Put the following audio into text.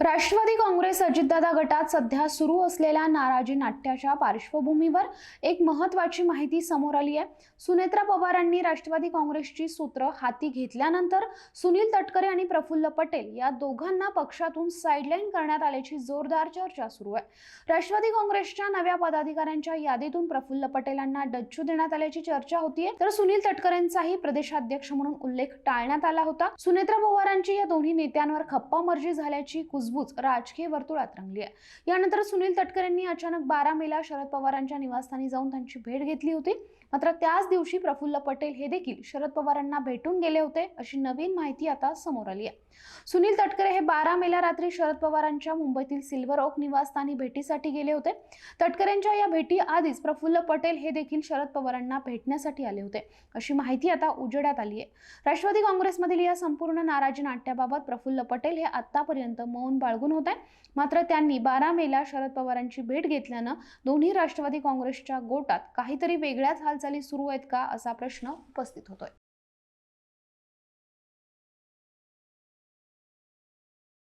राष्ट्रवादी काँग्रेस अजितदादा गटात सध्या सुरू असलेल्या नाराजी नाट्याच्या पार्श्वभूमीवर एक महत्त्वाची माहिती समोर आली आहे। सुनेत्रा पवारांनी राष्ट्रवादी काँग्रेसची सूत्र हाती घेतल्यानंतर सुनील तटकरे आणि प्रफुल्ल पटेल या दोघांना पक्षातून साइडलाईन करण्यात आल्याची जोरदार चर्चा सुरू आहे। राष्ट्रवादी काँग्रेसच्या नव्या पदाधिकाऱ्यांच्या यादीतून प्रफुल्ल पटेलांना डच्चू देण्यात आल्याची चर्चा होतीये, तर सुनील तटकरेंचाही प्रदेशाध्यक्ष म्हणून उल्लेख टाळण्यात आला होता। सुनेत्रा पवारांची या दोन्ही नेत्यांवर खप्पामर्जी झाल्याची कुजबूज राजकीय वर्तुळात रंगली आहे। यानंतर सुनील तटकरेंनी अचानक 12 मेला शरद पवारांच्या निवासस्थानी जाऊन त्यांची भेट घेतली होती। मात्र त्याच दिवशी प्रफुल्ल पटेल हे देखील शरद पवारांना भेटून गेले होते, अशी नवीन माहिती आता समोर आली आहे। सुनील तटकरे हे 12 मेला रात्री शरद पवारांच्या मुंबईतील सिल्वर ओक निवासस्थानी भेटीसाठी गेले होते। तटकरेंच्या या भेटी आधीच प्रफुल्ल पटेल हे देखील शरद पवारांना भेटण्यासाठी आले होते, अशी माहिती आता उजेडात आली आहे। राष्ट्रवादी काँग्रेसमधील या संपूर्ण नाराजी नाट्याबाबत प्रफुल्ल पटेल हे आतापर्यंत मौन बाळगून होते। मात्र त्यांनी 12 मेला शरद पवारांची भेट घेतल्यानं दोन्ही राष्ट्रवादी काँग्रेसच्या गोटात काहीतरी वेगळ्याच हालचाली सुरू आहेत का, असा प्रश्न उपस्थित होतोय।